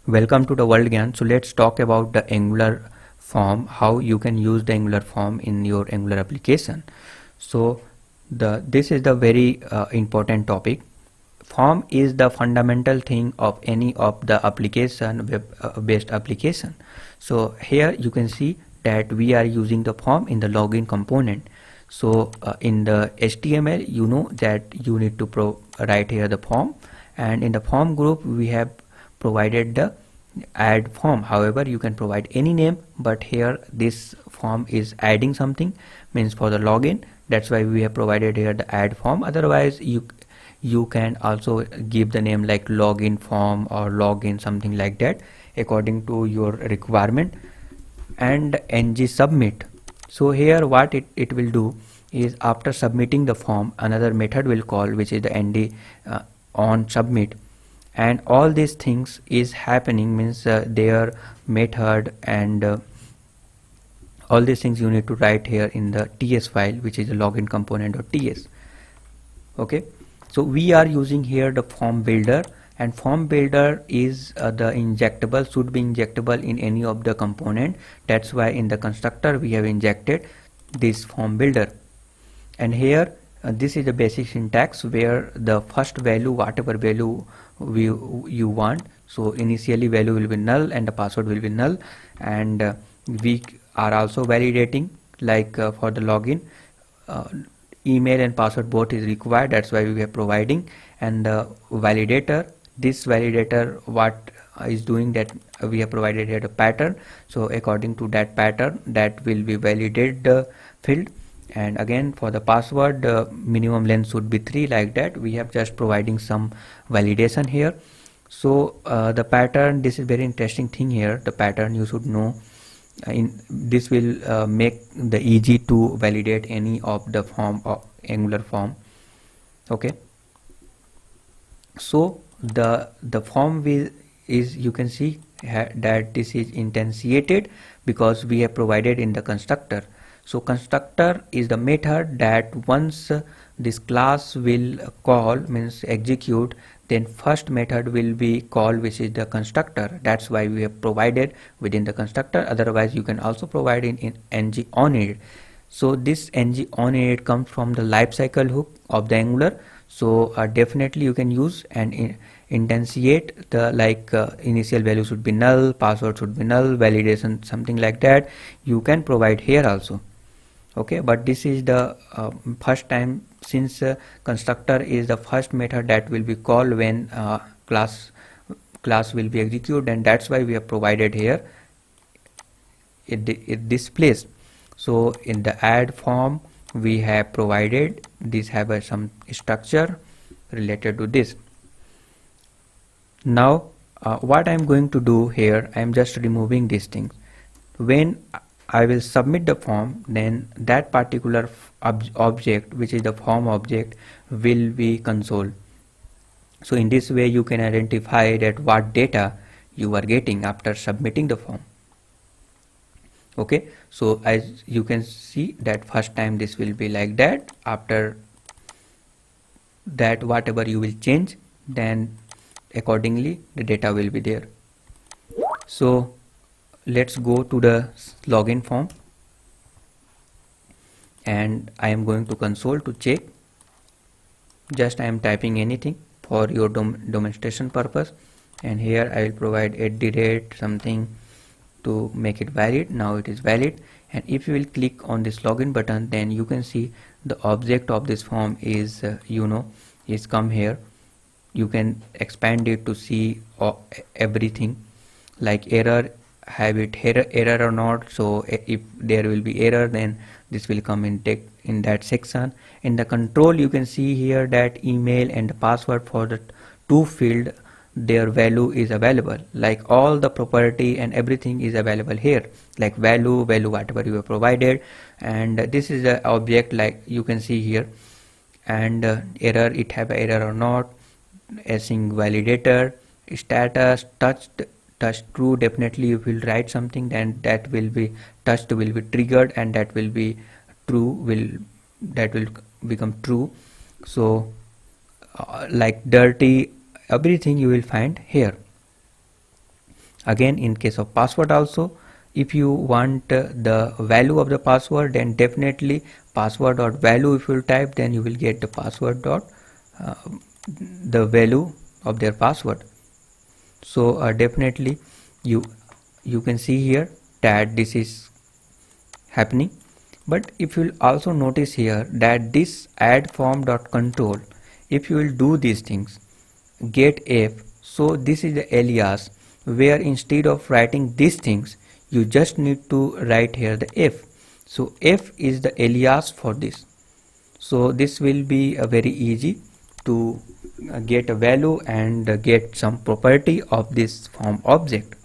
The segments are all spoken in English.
Welcome to the World Gyan. So let's talk about the Angular form, how you can use the Angular form in your Angular application. So this is the very important topic. Form is the fundamental thing of any of the application, web based application. So here you can see that we are using the form in the login component. So in the HTML, you know that you need to write here the form, and in the form group we have provided the add form. However, you can provide any name, but here this form is adding something, means for the login. That's why we have provided here the add form. Otherwise you can also give the name like login form or login, something like that, according to your requirement. And ng submit. So here what it will do is, after submitting the form, another method will call, which is the nd on submit. And all these things is happening, means their method and all these things you need to write here in the ts file, which is the login component.ts. okay, so we are using here the form builder, and form builder is the injectable, should be injectable in any of the component. That's why in the constructor we have injected this form builder. And here this is the basic syntax, where the first value, whatever value you want, so initially value will be null and the password will be null. And we are also validating, like for the login, email and password both is required. That's why we are providing. And the validator, this validator, what is doing that, we have provided here the pattern. So according to that pattern, that will be validated the field. And again, for the password, minimum length should be 3, like that. We have just providing some validation here. So the pattern, this is very interesting thing here. The pattern you should know. In this will make the easy to validate any of the form or Angular form. Okay, so the form is, you can see that this is instantiated because we have provided in the constructor. So constructor is the method that once this class will call, means execute, then first method will be called, which is the constructor. That's why we have provided within the constructor. Otherwise you can also provide in ng onInit. So this ng onInit comes from the lifecycle hook of the Angular. So definitely you can use and instantiate the, like initial value should be null, password should be null, validation something like that, you can provide here also. Okay, but this is the first time, since constructor is the first method that will be called when class will be executed, and that's why we have provided here it displays. So in the add form we have provided this, have some structure related to this. Now what I'm going to do here, I'm just removing these things. When I will submit the form, then that particular object, which is the form object, will be console. So in this way you can identify that what data you are getting after submitting the form. Okay, so as you can see that first time this will be like that. After that, whatever you will change, then accordingly the data will be there. So let's go to the login form, and I am going to console to check. Just I am typing anything for your demonstration purpose, and here I will provide something to make it valid. Now it is valid, and if you will click on this login button, then you can see the object of this form is is come here. You can expand it to see everything, like error, have it error or not. So if there will be error, then this will come in that section. In the control you can see here that email and the password for the two field, their value is available, like all the property and everything is available here, like value whatever you have provided. And this is the object, like you can see here. And error, it have error or not, async validator, status, touch true. Definitely if you will write something, then that will be touched will be triggered, and that will be true, that will become true. So like dirty, everything you will find here. Again, in case of password also, if you want the value of the password, then definitely password dot value if you type, then you will get the password dot uh, the value of their password. So definitely you can see here that this is happening. But if you will also notice here that this add form dot control, if you will do these things, get f, so this is the alias where instead of writing these things you just need to write here the f. So f is the alias for this. So this will be very easy to get a value and get some property of this form object.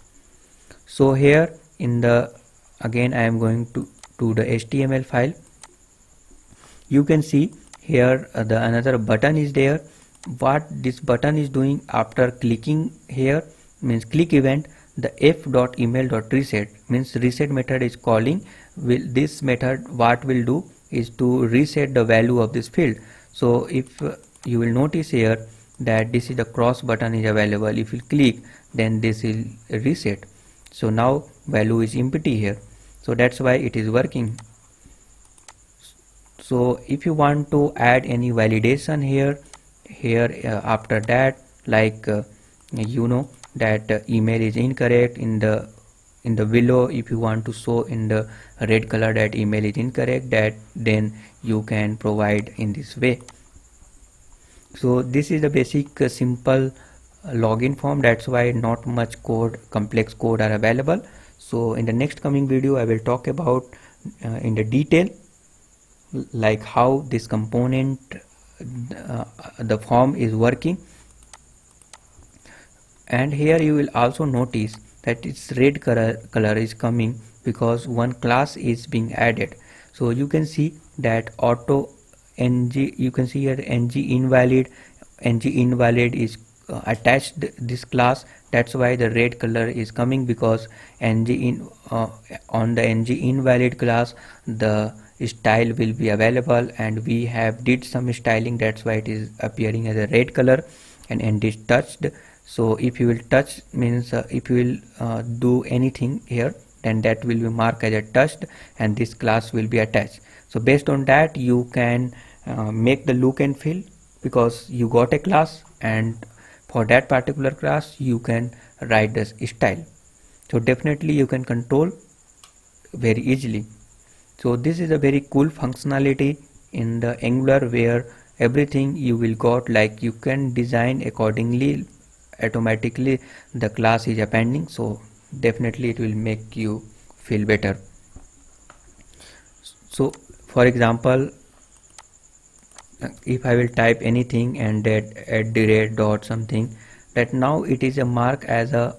So here in the, again I am going to the HTML file. You can see here the another button is there. What this button is doing, after clicking here, means click event, the f.email.reset means reset method is calling. Will this method what will do is to reset the value of this field. So if you will notice here that this is the cross button is available, if you click then this will reset. So now value is empty here, so that's why it is working. So if you want to add any validation here after that, like you know that email is incorrect, in the below if you want to show in the red color that email is incorrect, that then you can provide in this way. So this is the basic simple login form. That's why not much code, complex code are available. So in the next coming video I will talk about in the detail like how this component the form is working. And here you will also notice that its red color is coming because one class is being added. So you can see that auto ng, you can see here ng invalid is attached this class. That's why the red color is coming, because on the ng invalid class the style will be available and we have did some styling, that's why it is appearing as a red color. And end is touched. So if you will touch means if you will do anything here, then that will be marked as a touched and this class will be attached. So based on that you can make the look and feel, because you got a class and for that particular class you can write the style. So definitely you can control very easily. So this is a very cool functionality in the Angular, where everything you will got, like you can design accordingly, automatically the class is appending. So definitely it will make you feel better. So for example, if I will type anything and that at the rate dot something, that now it is a mark as a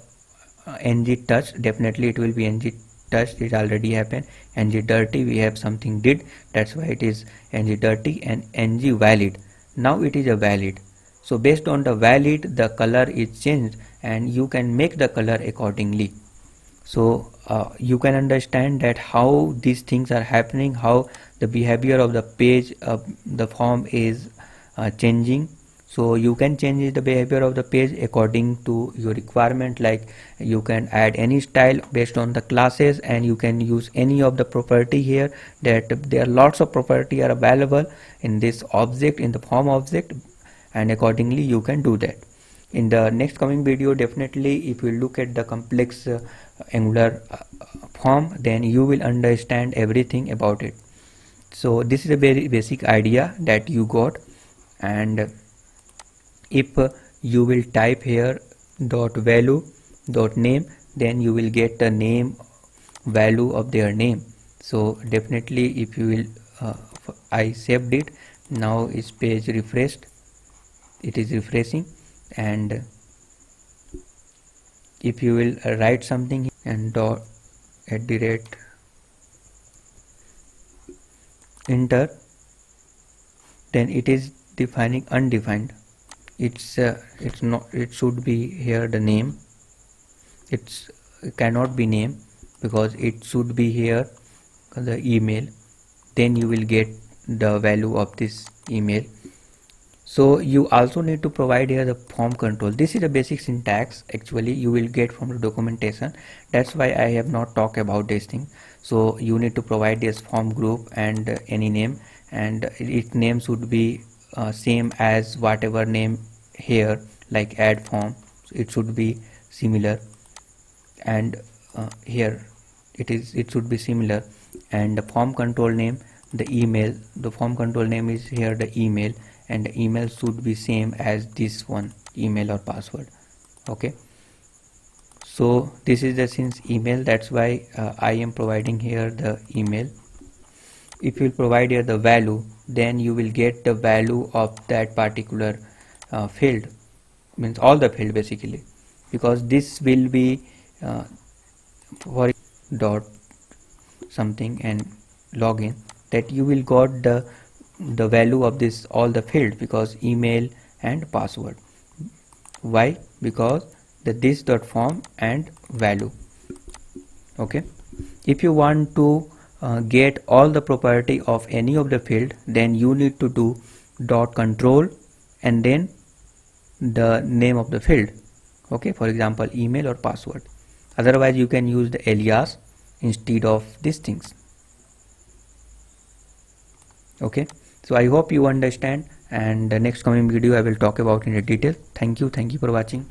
ng touch, definitely it will be ng touched, it already happened. Ng dirty, we have something did, that's why it is ng dirty. And ng valid, now it is a valid. So based on the valid the color is changed and you can make the color accordingly. So you can understand that how these things are happening, how the behavior of the page the form is changing. So you can change the behavior of the page according to your requirement, like you can add any style based on the classes and you can use any of the property here, that there are lots of property are available in this object, in the form object, and accordingly you can do that. In the next coming video, definitely if you look at the complex Angular form, then you will understand everything about it. So this is a very basic idea that you got. And if you will type here dot value dot name, then you will get the name value of their name. So definitely if you will I saved it, now is page refreshed, it is refreshing. And if you will write something and dot at the rate enter, then it is defining undefined. It's not, it should be here the name, it cannot be name because it should be here the email, then you will get the value of this email. So you also need to provide here the form control. This is a basic syntax actually you will get from the documentation. That's why I have not talked about this thing. So you need to provide this form group and any name, and its name should be same as whatever name here, like add form. So it should be similar, and here it should be similar. And the form control name, the email, the form control name is here the email, and the email should be same as this one, email or password. Okay, so this is the since email, that's why I am providing here the email. If you provide here the value, then you will get the value of that particular field, means all the field basically, because this will be for dot something and login, that you will got the value of this all the field, because email and password. Why? Because the this dot form and value. Okay, if you want to get all the property of any of the field, then you need to do dot control and then the name of the field. Okay, for example email or password. Otherwise you can use the alias instead of these things. Okay, so I hope you understand, and the next coming video I will talk about in detail. Thank you for watching.